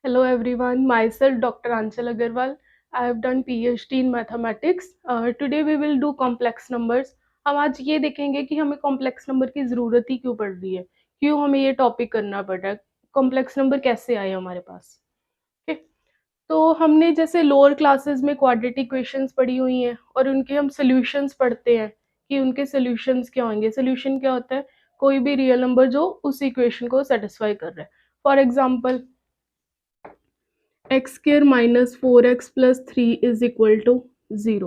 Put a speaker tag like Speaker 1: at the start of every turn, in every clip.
Speaker 1: Hello everyone, myself Dr. Anchal Agarwal. I have done PhD in mathematics. Today we will do complex numbers. हम आज ये देखेंगे कि हमें कॉम्प्लेक्स नंबर की ज़रूरत ही क्यों पड़ रही है, क्यों हमें ये टॉपिक करना पड़ रहा है, कॉम्प्लेक्स नंबर कैसे आए हमारे पास। ठीक, तो हमने जैसे लोअर क्लासेस में क्वाड्रेटिक इक्वेशंस पढ़ी हुई हैं और उनके हम सॉल्यूशंस पढ़ते हैं कि उनके सॉल्यूशंस क्या होंगे। सॉल्यूशन क्या होता है? कोई भी रियल नंबर जो उस इक्वेशन को सेटिस्फाई कर रहा है। For example x square minus 4x plus 3 is equal to 0.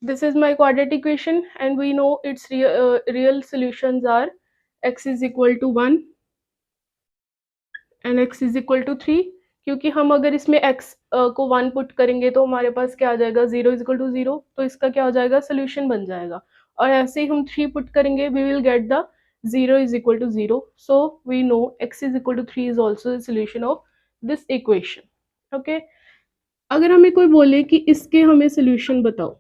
Speaker 1: This is my quadratic equation and we know its real solutions are x is equal to 1 and x is equal to 3, क्योंकि हम अगर इसमें x को 1 put करेंगे तो हमारे पास क्या आ जाएगा, 0 is equal to 0, तो इसका क्या हो जाएगा, सोल्यूशन बन जाएगा। और ऐसे ही हम 3 पुट करेंगे, we will get the 0 is equal to 0. So we know x is equal to 3 is also the solution of this equation. Okay. अगर हमें कोई बोले कि इसके हमें सोल्यूशन बताओ,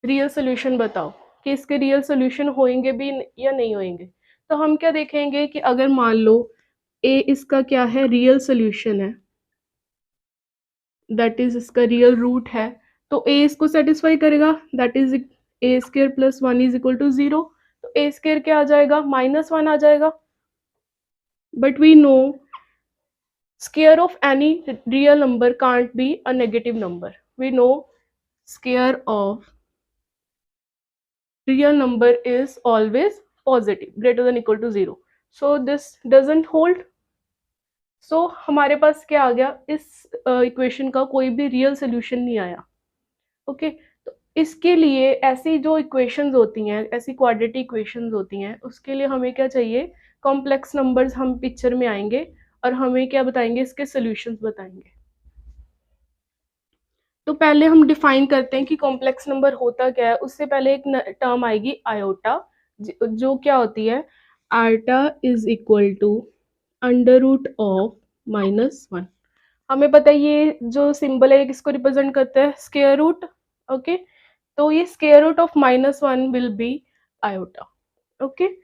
Speaker 1: रियल सोल्यूशन बताओ कि इसके रियल सोल्यूशन होंगे भी या नहीं होंगे, तो हम क्या देखेंगे कि अगर मान लो ए इसका क्या है, रियल सोल्यूशन है, दैट इज इसका रियल रूट है, तो ए इसको सेटिस्फाई करेगा, that is a square plus 1 is equal to 0। तो ए स्क्वायर क्या आ जाएगा, -1 आ जाएगा। But we know square of any real number can't be a negative number. We know square of real number is always positive, greater than equal to 0. So this doesn't hold. So हमारे पास क्या आ गया, इस equation का कोई भी real solution नहीं आया। ओके, तो इसके लिए ऐसी जो इक्वेशंस होती हैं, ऐसी क्वाड्रेटिक इक्वेशंस होती हैं, उसके लिए हमें क्या चाहिए, कॉम्प्लेक्स नंबर्स हम पिक्चर में आएंगे और हमें क्या बताएंगे, इसके सोल्यूशंस बताएंगे। तो पहले हम डिफाइन करते हैं कि कॉम्प्लेक्स नंबर होता क्या है। उससे पहले एक टर्म आएगी आयोटा, जो क्या होती है, iota is equal to under root of -1। हमें पता है ये जो सिंबल है किसको रिप्रेजेंट करता है, स्क्वायर रूट। ओके, तो ये square root of -1 will be iota. Okay,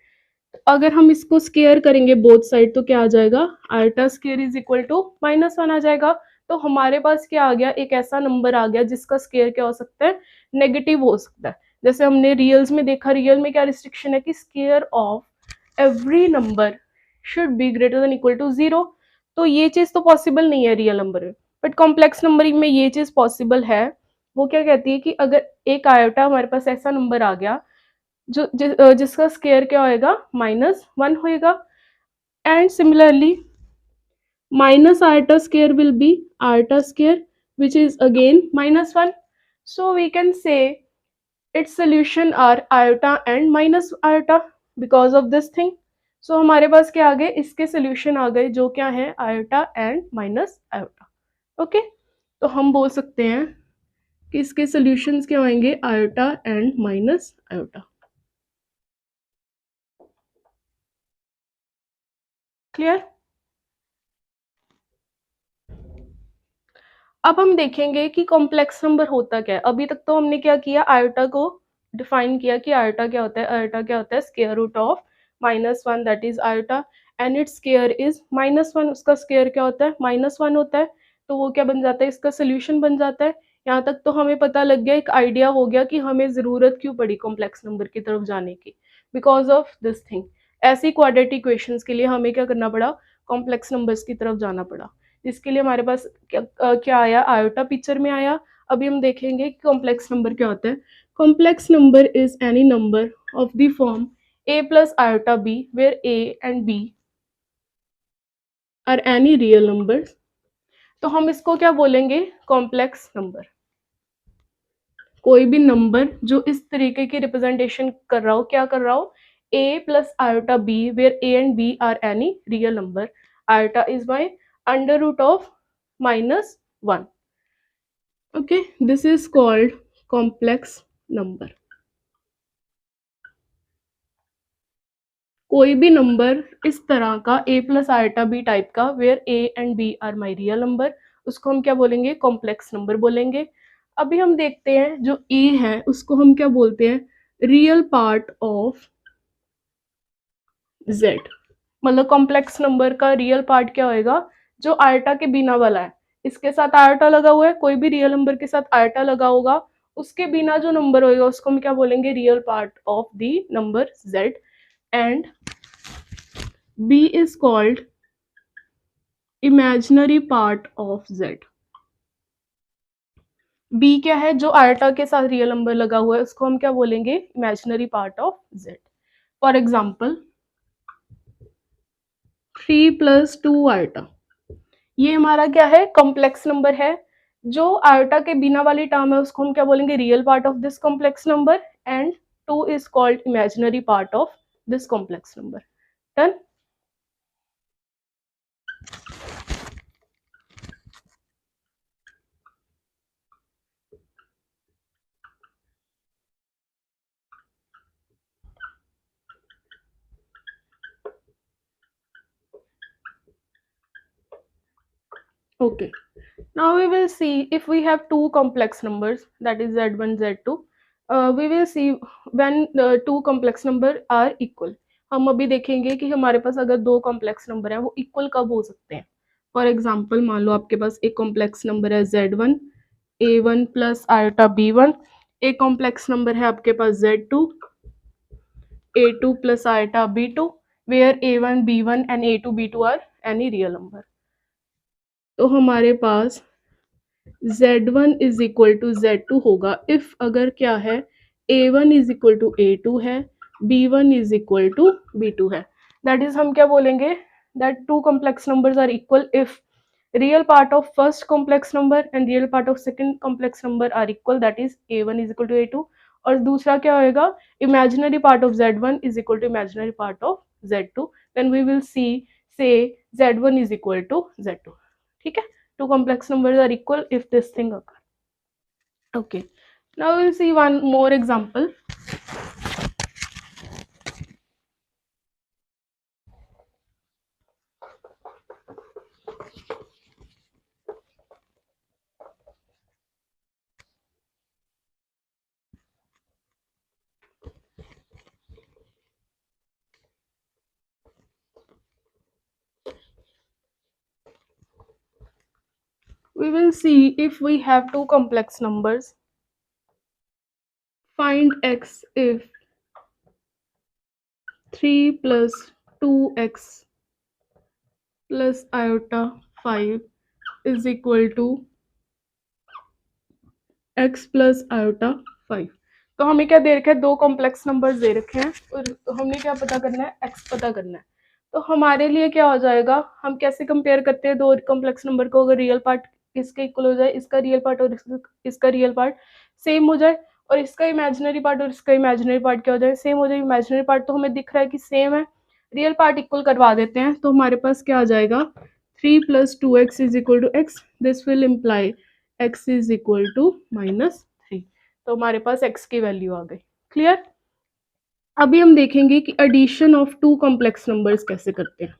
Speaker 1: अगर हम इसको स्क्वायर करेंगे बोथ साइड तो क्या आ जाएगा, iota square is equal to -1 आ जाएगा। तो हमारे पास क्या आ गया, एक ऐसा नंबर आ गया जिसका स्क्वायर क्या हो सकता है, नेगेटिव हो सकता है। जैसे हमने रियल्स में देखा, रियल में क्या रिस्ट्रिक्शन है कि square of every number should be greater than equal to 0। तो ये चीज तो पॉसिबल नहीं है रियल नंबर में, बट कॉम्प्लेक्स नंबर में ये चीज पॉसिबल है। वो क्या कहती है कि अगर एक आयोटा हमारे पास ऐसा नंबर आ गया जिसका स्क्वायर क्या होएगा, -1 होएगा, and similarly minus iota square will be iota square which is again -1. So we can say its solution are iota and minus iota because of this thing. So हमारे पास क्या आ गए, इसके सोल्यूशन आ गए जो क्या है, iota and minus iota. Okay, तो हम बोल सकते हैं कि इसके सोल्यूशंस क्या होंगे, iota and minus iota. Clear? अब हम देखेंगे कि कॉम्प्लेक्स नंबर होता क्या है। अभी तक तो हमने क्या किया, आयोटा को डिफाइन किया कि आयोटा क्या होता है। आयोटा क्या होता है, square root of -1, that is iota, and its square is -1। उसका स्क्वायर क्या होता है, -1 होता है, तो वो क्या बन जाता है, इसका सोल्यूशन बन जाता है। यहाँ तक तो हमें पता लग गया, एक आइडिया हो गया कि हमें ज़रूरत क्यों पड़ी कॉम्प्लेक्स नंबर की तरफ जाने की, बिकॉज ऑफ दिस थिंग। ऐसी क्वाड्रेटिक इक्वेशंस के लिए हमें क्या करना पड़ा, कॉम्प्लेक्स नंबर्स की तरफ जाना पड़ा, जिसके लिए हमारे पास क्या आया, आयोटा पिक्चर में आया। अभी हम देखेंगे कि कॉम्प्लेक्स नंबर क्या होता है। Complex number is any number of the form a plus iota b where a and b are any real numbers. तो हम इसको क्या बोलेंगे, कॉम्प्लेक्स नंबर। कोई भी नंबर जो इस तरीके की रिप्रेजेंटेशन कर रहा हो, क्या कर रहा हो, a plus iota b where a and b are any real number. Iota is my under root of -1. Okay, this is called complex number. कोई भी नंबर इस तरह का a plus iota b type का, where a and b are my real number, उसको हम क्या बोलेंगे, कॉम्प्लेक्स नंबर बोलेंगे। अभी हम देखते हैं जो a है उसको हम क्या बोलते हैं, रियल पार्ट ऑफ z। मतलब कॉम्प्लेक्स नंबर का रियल पार्ट क्या होएगा, जो आयोटा के बिना वाला है, इसके साथ आयोटा लगा हुआ है, कोई भी रियल नंबर के साथ आयोटा लगा होगा, उसके बिना जो नंबर होगा उसको हम क्या बोलेंगे, real part of the number z, and b is called imaginary part of z। b क्या है, जो आयोटा के साथ रियल नंबर लगा हुआ है उसको हम क्या बोलेंगे, imaginary part of z। For example 3+2 iota, ये हमारा क्या है, कॉम्प्लेक्स नंबर है। जो आयोटा के बिना वाली टर्म है उसको हम क्या बोलेंगे, real part of this complex number, and 2 is called imaginary part of this complex number. Done. Okay, now we will see if we have two complex numbers, that is z1 z2. We will see when two complex number are equal. हम अभी देखेंगे कि हमारे पास अगर दो complex number हैं वो equal कब हो सकते हैं। फॉर एग्जाम्पल मान लो आपके पास एक कॉम्प्लेक्स नंबर है z1 a1 plus iota b1, एक कॉम्प्लेक्स नंबर है आपके पास z2 a2 plus iota b2, where a1 b1 and a2 b2 are any real number. तो हमारे पास z1 is equal to z2 होगा इफ अगर क्या है, a1 is equal to a2 है, b1 is equal to b2 है। That is हम क्या बोलेंगे, that two complex numbers are equal if real part of first complex number and real part of second complex number are equal, that is a1 is equal to a2। और दूसरा क्या होएगा, imaginary part of z1 is equal to imaginary part of z2, then we will see say z1 is equal to z2। ठीक है, two complex numbers are equal if this thing occur. Okay, now we'll see one more example. We will see if we have two complex numbers. Find x if 3 plus 2x plus iota 5 is equal to x plus iota 5। तो हमें क्या दे रखा है, दो complex numbers they रखे हैं और हमें क्या पता करना है, x पता करना है। तो हमारे लिए क्या हो जाएगा, हम कैसे कंपेयर करते हैं दो कॉम्प्लेक्स नंबर को, अगर रियल पार्ट इसके इक्वल हो जाए, इसका रियल पार्ट और इसका रियल पार्ट सेम हो जाए, और इसका इमेजिनरी पार्ट और इसका इमेजिनरी पार्ट क्या हो जाए, सेम हो जाए। इमेजिनरी पार्ट तो हमें दिख रहा है कि सेम है, रियल पार्ट इक्वल करवा देते हैं, तो हमारे पास क्या आ जाएगा, 3 plus 2x is equal to x, this will imply x is equal to -3। तो हमारे पास x की वैल्यू आ गई। क्लियर। अभी हम देखेंगे कि addition of two complex numbers कैसे करते हैं।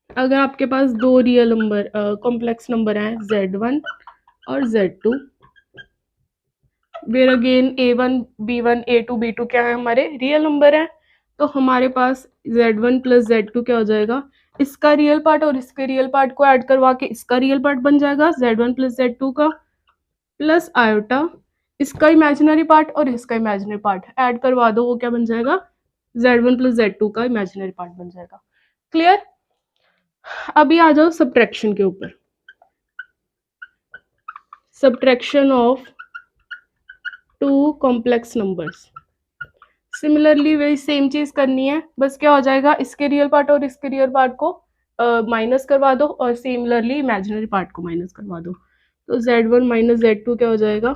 Speaker 1: अगर आपके पास दो रियल नंबर कॉम्प्लेक्स नंबर हैं z1 और z2, where again a1 b1 a2 b2 क्या है, हमारे रियल नंबर है, तो हमारे पास z1 प्लस z2 क्या हो जाएगा, इसका रियल पार्ट और इसके रियल पार्ट को ऐड करवा के इसका रियल पार्ट बन जाएगा z1 प्लस z2 का, प्लस आयोटा इसका इमेजिनरी पार्ट और इसका इमेजिनरी पार्ट ऐड करवा दो, वो क्या बन जाएगा, z1 प्लस z2 का इमेजिनरी पार्ट बन जाएगा। क्लियर। अभी आ जाओ सब्ट्रैक्शन के ऊपर। Subtraction of two complex numbers, similarly वही सेम चीज करनी है, बस क्या हो जाएगा, इसके रियल पार्ट और इसके रियल पार्ट को माइनस करवा दो और सिमिलरली इमेजिनरी पार्ट को माइनस करवा दो, तो z1 माइनस z2 क्या हो जाएगा,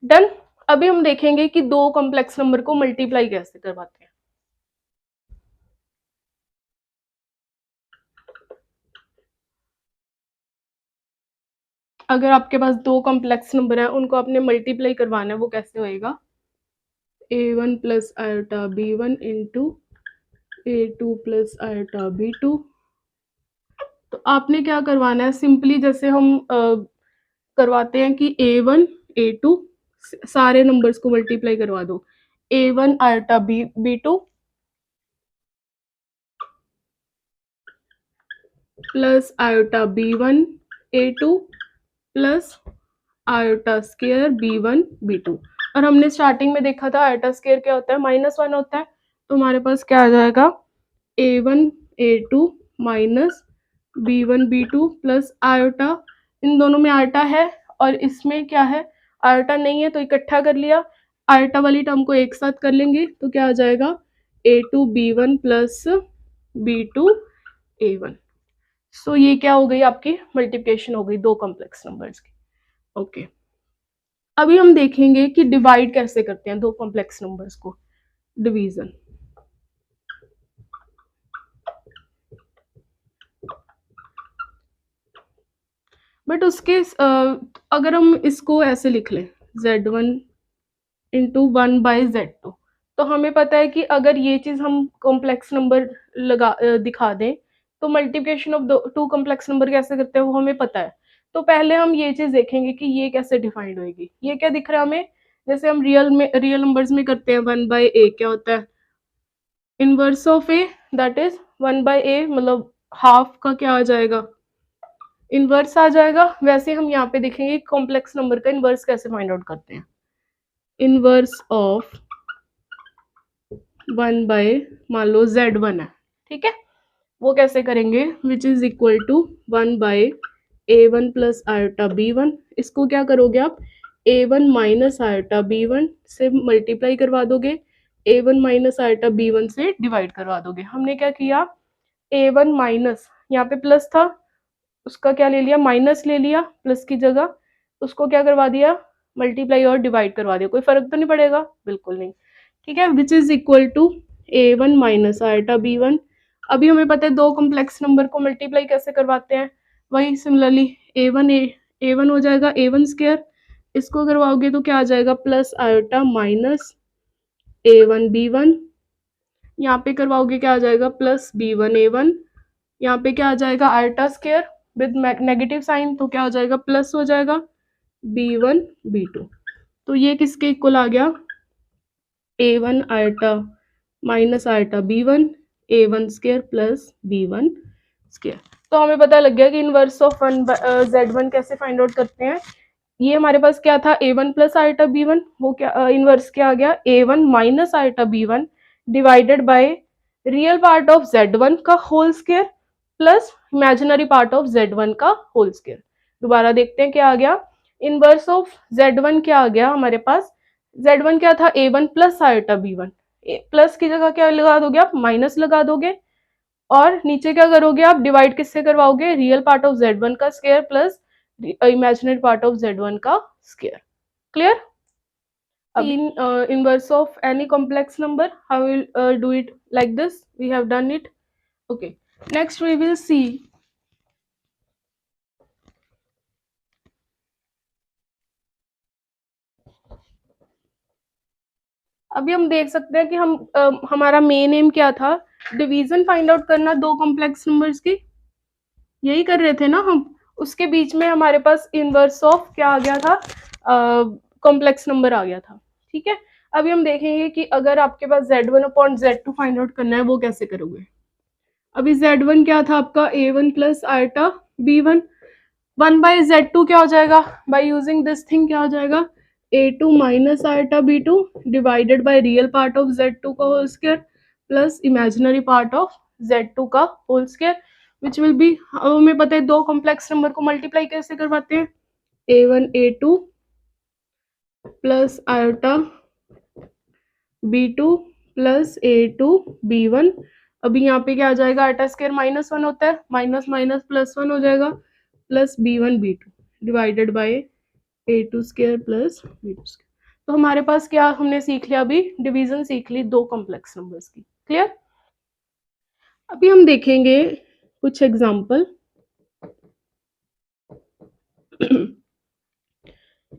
Speaker 1: डन। अभी हम देखेंगे कि दो कॉम्प्लेक्स नंबर को मल्टीप्लाई कैसे करवाते हैं। अगर आपके पास दो कॉम्प्लेक्स नंबर है, उनको आपने मल्टीप्लाई करवाना है, वो कैसे होएगा, a1 plus iota b1 into a2 plus iota b2। तो आपने क्या करवाना है, सिंपली जैसे हम करवाते हैं कि A1 A2 सारे नंबर्स को मल्टीप्लाई करवा दो। A1 iota B2 plus iota B1 A2 plus iota square B1 B2। और हमने स्टार्टिंग में देखा था आयोटा स्केयर क्या होता है, -1 होता है। तो हमारे पास क्या आ जाएगा, A1 A2 minus B1 B2 plus iota, इन दोनों में आयोटा है और इसमें क्या है, आयोटा नहीं है, तो इकट्ठा कर लिया। आयोटा वाली टर्म को एक साथ कर लेंगे तो क्या आ जाएगा, A2 B1 plus B2 A1। सो ये क्या हो गई, आपकी मल्टीप्लिकेशन हो गई दो कॉम्प्लेक्स नंबर्स की। ओके, अभी हम देखेंगे कि डिवाइड कैसे करते हैं दो कॉम्प्लेक्स नंबर्स को, डिवीजन। बट उसके अगर हम इसको ऐसे लिख लें Z1 इंटू 1/Z2, तो हमें पता है कि अगर ये चीज हम कॉम्प्लेक्स नंबर दिखा दें तो multiplication of two complex number कैसे करते हैं वो हमें पता है। तो पहले हम ये चीज देखेंगे कि ये कैसे डिफाइंड होगी। ये क्या दिख रहा है हमें, जैसे हम रियल नंबर्स में करते हैं 1/A क्या होता है, inverse of A, that is 1/A, मतलब हाफ का क्या आ जाएगा, इनवर्स आ जाएगा। वैसे हम यहाँ पे देखेंगे कॉम्प्लेक्स नंबर का इनवर्स कैसे फाइंड आउट करते हैं। इनवर्स ऑफ 1 बाय, मान लो Z1 है, ठीक है, वो कैसे करेंगे, which is equal to 1 by A1 plus iota B1। इसको क्या करोगे आप, A1 माइनस आयोटा B1 से मल्टीप्लाई करवा दोगे, A1 माइनस आयोटा B1 से डिवाइड करवा दोगे। हमने क्या किया, A1 माइनस, यहाँ पे प्लस था, उसका क्या ले लिया, माइनस ले लिया प्लस की जगह, उसको क्या करवा दिया, मल्टीप्लाई और डिवाइड करवा दिया। कोई फर्क तो नहीं पड़ेगा, बिल्कुल नहीं, ठीक है। Which is equal to A1 minus iota B1। अभी हमें पता है दो कॉम्प्लेक्स नंबर को मल्टीप्लाई कैसे करवाते हैं, वही सिमिलरली A1 हो जाएगा A1 स्क्वायर, इसको करवाओगे तो क्या आ जाएगा, plus iota minus A1 B1, यहाँ पे करवाओगे क्या आ जाएगा, प्लस B1 A1, यहाँ पे क्या आ जाएगा, iota square with negative sign, तो क्या हो जाएगा, प्लस हो जाएगा B1 B2। तो ये किसके इक्वल आ गया, A1 iota minus iota B1 A1 square plus B1 square. तो हमें पता लग गया कि इनवर्स ऑफ Z1 कैसे फाइंड आउट करते हैं। ये हमारे पास क्या था, A1 प्लस आयोटा B1, वो क्या इनवर्स क्या आ गया, A1 minus iota B1 divided by real part of Z1 का whole square plus imaginary part of Z1 का होल स्क्वायर। दोबारा देखते हैं क्या आ गया, इनवर्स ऑफ Z1 क्या आ गया हमारे पास, Z1 क्या था, A1 plus iota B1, plus की जगह क्या लगा दोगे आप, माइनस लगा दोगे, और नीचे क्या करोगे आप, डिवाइड किससे करवाओगे, रियल पार्ट ऑफ Z1 का square plus imaginary part of Z1 का square. Clear? In inverse of any complex number, how will do it like this? We have done it. Okay. Next we will see अभी हम देख सकते हैं कि हमारा main M क्या था, डिवीजन फाइंड आउट करना दो कॉम्प्लेक्स नंबर्स की, यही कर रहे थे ना हम। उसके बीच में हमारे पास इनवर्स ऑफ क्या आ गया था, कॉम्प्लेक्स नंबर आ गया था, ठीक है। अभी हम देखेंगे कि अगर आपके पास Z1 upon Z2 find out करना है वो कैसे करोगे। अभी Z1 क्या था आपका, A1 plus iota B1, 1/Z2 क्या हो जाएगा, बाय यूजिंग दिस थिंग क्या हो जाएगा, A2 minus iota B2 divided by real part of Z2 का whole square plus imaginary part of Z2 का whole square, which will be, हमें पता है दो कॉम्प्लेक्स नंबर को मल्टीप्लाई कैसे करवाते हैं, A1 A2 plus iota B2 plus A2 B1। अभी यहाँ पे क्या आ जाएगा, आयोटा स्क्वायर -1 होता है, माइनस माइनस +1 हो जाएगा, plus B1 B2 divided bye A2 square plus B2 square. तो हमारे पास क्या हमने सीख लिया, अभी डिवीजन सीख ली दो कॉम्प्लेक्स नंबर्स की। क्लियर? अभी हम देखेंगे कुछ एग्जाम्पल।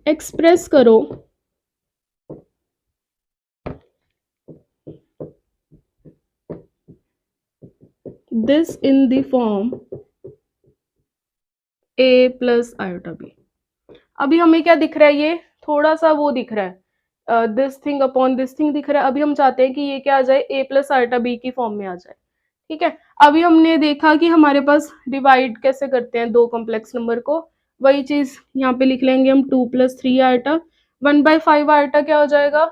Speaker 1: एक्सप्रेस करो this in the form A plus iota B। अभी हमें क्या दिख रहा है, ये थोड़ा सा वो दिख रहा है, this thing upon this thing दिख रहा है। अभी हम चाहते हैं कि ये क्या आ जाए, a प्लस आर्टा बी की फॉर्म में आ जाए। ठीक है, अभी हमने देखा कि हमारे पास डिवाइड कैसे करते हैं दो कॉम्प्लेक्स नंबर को, वही चीज यहाँ पे लिख लेंगे हम, 2 प्लस 3 आर्टा, 1/5 आर्टा क्या हो जाएगा,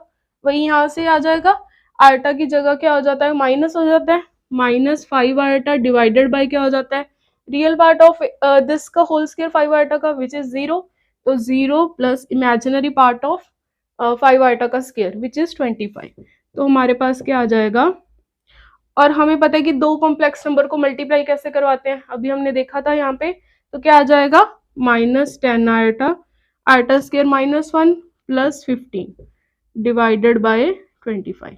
Speaker 1: वही यहाँ से आ जाएगा। आर्टा की जगह क्या हो जाता है, माइनस हो जाता है, -5 आर्टा डिवाइडेड बाय क्या हो जाता है, रियल पार्ट ऑफ दिस का होल स्क्वायर 5 आर्टा का विच इज 0, तो 0 प्लस इमेजिनरी पार्ट ऑफ 5 आर्टा का स्क्वायर विच इज 25। तो हमारे पास क्या आ जाएगा, और हमें पता है कि दो कॉम्प्लेक्स नंबर को मल्टीप्लाई कैसे करवाते हैं, अभी हमने देखा था यहाँ पे। तो क्या आ जाएगा, -10 आर्टा, आर्टा स्क्वायर -1 प्लस 15 डिवाइडेड बाय 25।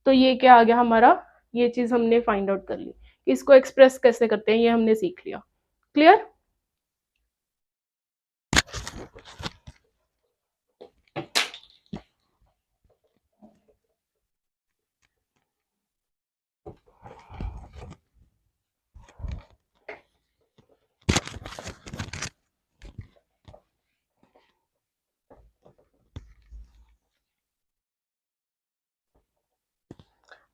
Speaker 1: तो ये क्या आ गया हमारा, ये चीज हमने फाइंड आउट कर ली कि इसको एक्सप्रेस कैसे करते हैं, ये हमने सीख लिया। क्लियर।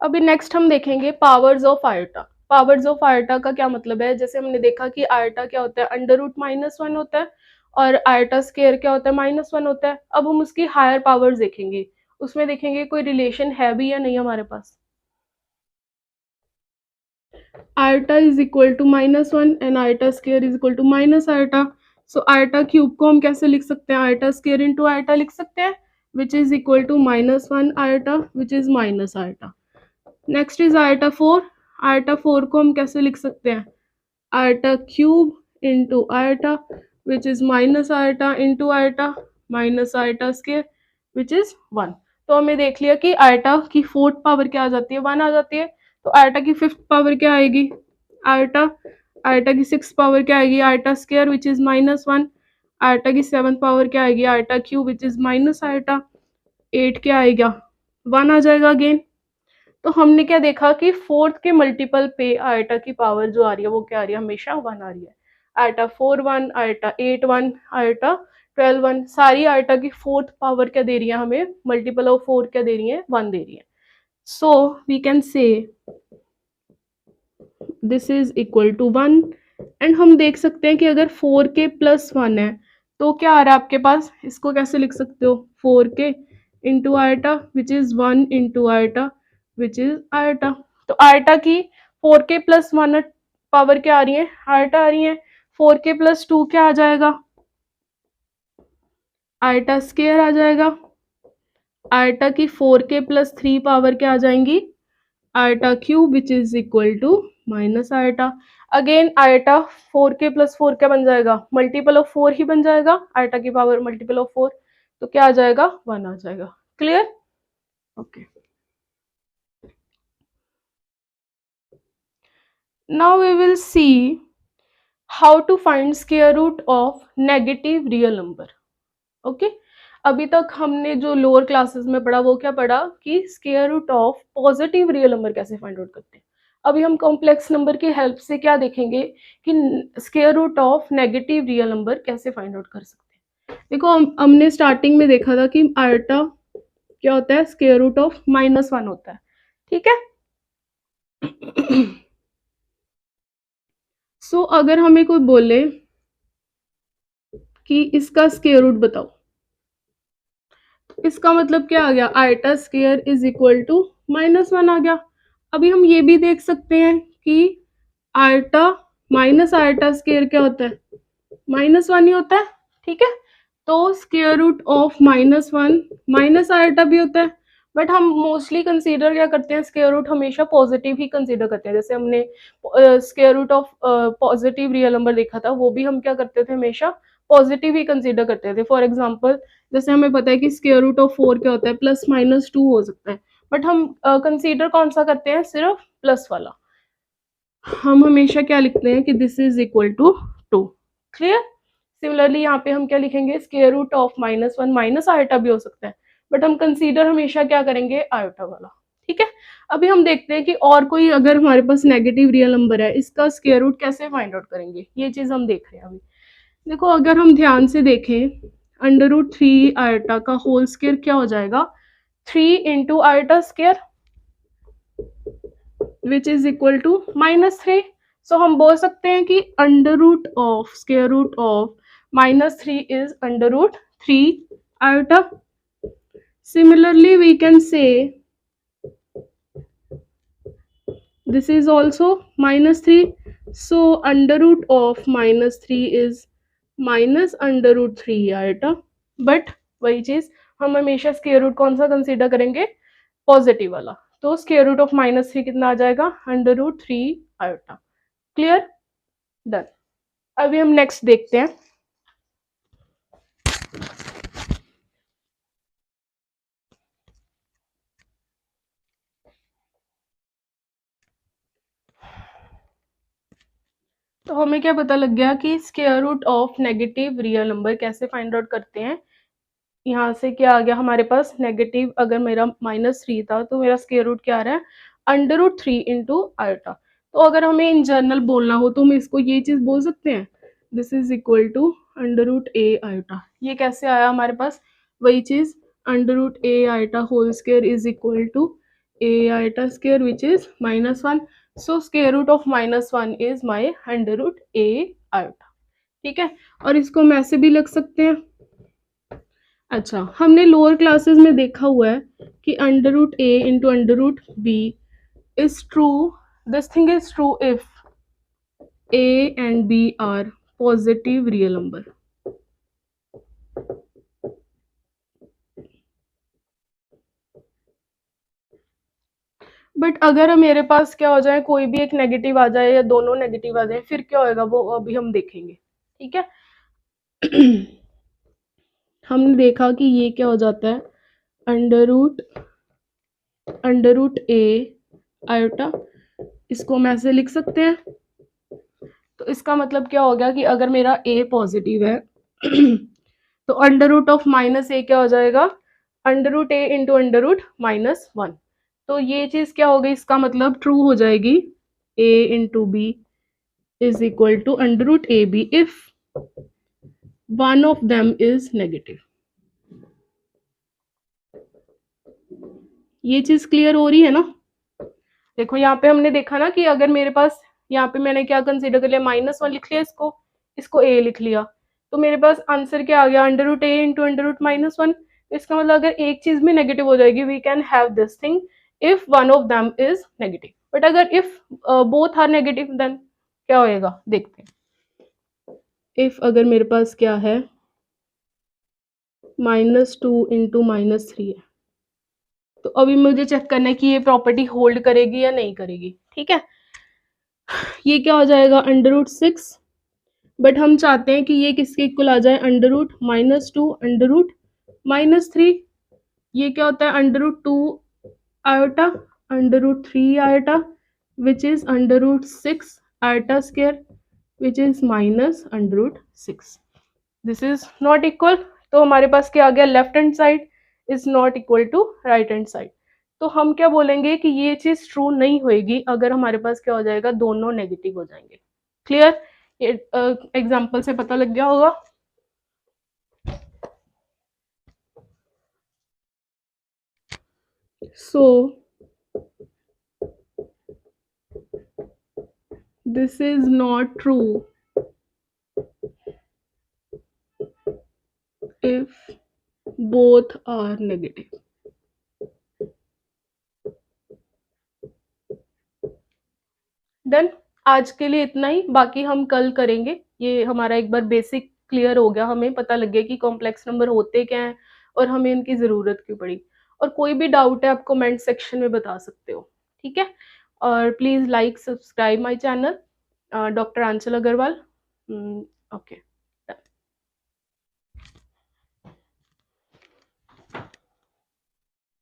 Speaker 1: अभी नेक्स्ट हम देखेंगे powers of iota. Powers of iota का क्या मतलब है, जैसे हमने देखा कि आयोटा क्या होता है, √-1 होता है, और आयोटा स्क्वायर क्या होता है, -1 होता है। अब हम उसकी हायर पावर्स देखेंगे, उसमें देखेंगे कोई रिलेशन है भी या नहीं हमारे पास। Iota is equal to -1 and iota square is equal to minus iota. So iota cube को हम कैसे लिख सकते हैं, आयोटा स्क्वायर इंटू आयोटा लिख सकते हैं, which is equal to -1 iota which is minus iota. Next is iota 4। Iota 4 को हम कैसे लिख सकते हैं, iota cube into iota which is minus iota into iota minus iota square which is 1। तो हमें देख लिया कि आयोटा की फोर्थ पावर क्या आ जाती है, 1 आ जाती है। तो आयोटा की फिफ्थ पावर क्या आएगी, आयोटा, आयोटा की सिक्स पावर क्या आएगी, iota square which is -1। Iota की सेवंथ पावर क्या आएगी, iota cube which is minus iota. 8 क्या आएगा, 1 आ जाएगा अगेन। तो हमने क्या देखा कि फोर्थ के मल्टीपल पे आयोटा की पावर जो आ रही है वो क्या आ रही है, हमेशा 1 आ रही है। आयोटा 4 1, आयोटा 8 1, आयोटा 12 1, सारी आयोटा की फोर्थ पावर क्या दे रही है हमें, मल्टीपल ऑफ 4 क्या दे रही है, 1 दे रही है। So we can say this is equal to 1। And हम देख सकते हैं कि अगर 4k प्लस 1 है तो क्या आ रहा है आपके पास, इसको कैसे लिख सकते हो, 4k into iota which is 1 into iota which is iota. तो आयोटा की 4k प्लस 1 पावर क्या आ रही है, आयोटा आ रही है। 4k प्लस 2 क्या आ जाएगा, आयोटा स्क्वायर आ जाएगा। आयोटा की 4k प्लस 3 पावर क्या आ जाएंगी, iota cube which is equal to minus iota. Again iota 4k plus 4 क्या बन जाएगा, मल्टीपल ऑफ 4 ही बन जाएगा, आयोटा की पावर मल्टीपल ऑफ 4, तो क्या आ जाएगा, 1 आ जाएगा। Clear. Okay, now we will see how to find square root of negative real number. Okay, अभी तक हमने जो लोअर क्लासेस में पढ़ा वो क्या पढ़ा कि square root of positive real number कैसे फाइंड आउट करते हैं। अभी हम कॉम्प्लेक्स नंबर की हेल्प से क्या देखेंगे कि square root of negative real number कैसे फाइंड आउट कर सकते हैं। देखो हमने स्टार्टिंग में देखा था कि आयोटा क्या होता है, स्क्वायर रूट ऑफ -1 होता है। ठीक है। सो अगर हमें कोई बोले कि इसका स्क्वायर रूट बताओ, इसका मतलब क्या आ गया, iota square is equal to -1 आ गया। अभी हम ये भी देख सकते हैं कि आयोटा माइनस आयोटा स्क्वायर क्या होता है, -1 ही होता है। ठीक है, तो square root of -1 minus iota भी होता है, बट हम मोस्टली कंसीडर क्या करते हैं, स्क्वायर रूट हमेशा पॉजिटिव ही कंसीडर करते हैं। जैसे हमने square root of positive real number देखा था, वो भी हम क्या करते थे, हमेशा पॉजिटिव ही कंसीडर करते थे। फॉर एग्जाम्पल जैसे हमें पता है कि स्क्वायर रूट ऑफ 4 क्या होता है, +-2 हो सकता है, बट हम कंसीडर कौन सा करते हैं, सिर्फ प्लस वाला। हम हमेशा क्या लिखते हैं कि this is equal to 2। Clear. Similarly यहाँ पे हम क्या लिखेंगे, square root of -1 minus iota भी हो सकता है, बट हम कंसीडर हमेशा क्या करेंगे, आयोटा वाला। ठीक है। अभी हम देखते हैं कि और कोई अगर हमारे पास नेगेटिव रियल नंबर है, इसका स्क्वायर रूट कैसे फाइंड आउट करेंगे, ये चीज हम देख रहे हैं अभी। देखो अगर हम ध्यान से देखें, अंडर रूट 3 आयोटा का होल स्क्वायर क्या हो जाएगा, 3 into iota square which is equal to -3। So हम बोल सकते हैं कि under root of square root of -3 is under root 3 iota. Similarly, we can say this is also -3. So under root of -3 is minus under root 3 iota. But वही चीज हम हमेशा square root कौन सा कंसीडर करेंगे, पॉजिटिव वाला। तो square root of -3 कितना आ जाएगा, under root 3 iota. Clear, done. अभी हम नेक्स्ट देखते हैं। तो हमें क्या पता लग गया कि square root of negative real number कैसे फाइंड आउट करते हैं। यहाँ से क्या आ गया हमारे पास, नेगेटिव अगर मेरा -3 था तो मेरा स्क्वायर रूट क्या आ रहा है, अंडर रूट 3 इंटू आयोटा। तो अगर हमें इन जनरल बोलना हो तो हम इसको ये चीज बोल सकते हैं, this is equal to under root a iota. ये कैसे आया हमारे पास, वही चीज under root a iota whole square is equal to a iota square which is -1। So square root of -1 is my under root a iota. ठीक है, और इसको हम ऐसे भी लिख सकते हैं। अच्छा, हमने लोअर क्लासेस में देखा हुआ है कि under root a into under root b is true, this thing is true if a and b are positive real number. But अगर मेरे पास क्या हो जाए, कोई भी एक नेगेटिव आ जाए या दोनों नेगेटिव आ जाए, फिर क्या होएगा वो अभी हम देखेंगे। ठीक है हमने देखा कि ये क्या हो जाता है, अंडर रूट ए आयोटा, इसको हम ऐसे लिख सकते हैं। तो इसका मतलब क्या हो गया कि अगर मेरा a पॉजिटिव है तो अंडर रूट ऑफ -a क्या हो जाएगा, under root a into under root -1। तो ये चीज क्या हो गई, इसका मतलब ट्रू हो जाएगी, a into b is equal to under root a b if one of them is negative. ये चीज क्लियर हो रही है ना। देखो यहाँ पे हमने देखा ना कि अगर मेरे पास, यहाँ पे मैंने क्या कंसीडर कर लिया, -1 लिख लिया, इसको a लिख लिया, तो मेरे पास आंसर क्या आ गया, under root a into under root -1। इसका मतलब अगर एक चीज भी नेगेटिव हो जाएगी, we can have this thing if one of them is negative. But अगर if both are negative then क्या होएगा, देखते हैं। इफ अगर मेरे पास क्या है, -2 इंटू -3 है, तो अभी मुझे चेक करना है कि ये प्रॉपर्टी होल्ड करेगी या नहीं करेगी। ठीक है, ये क्या हो जाएगा, अंडर रूट 6। बट हम चाहते हैं कि ये किसके इक्वल आ जाए, अंडर रूट -2 अंडर रूट -3। ये क्या होता है, under root 2 iota under root 3 iota which is under root 6 iota square which is minus under root 6। This is not equal, तो हमारे पास क्या आ गया, left hand side is not equal to right hand side. तो हम क्या बोलेंगे कि ये चीज ट्रू नहीं होएगी अगर हमारे पास क्या हो जाएगा, दोनों नेगेटिव हो जाएंगे। क्लियर, ये एग्जाम्पल से पता लग गया होगा। So this is not true if both are negative. Done, आज के लिए इतना ही, बाकी हम कल करेंगे। ये हमारा एक बार बेसिक क्लियर हो गया, हमें पता लग गया कि कॉम्प्लेक्स नंबर होते क्या हैं और हमें इनकी ज़रूरत क्यों पड़ी। और कोई भी डाउट है आप कमेंट सेक्शन में बता सकते हो। ठीक है, और please like subscribe my channel doctor Aanchal Agarwal. Okay.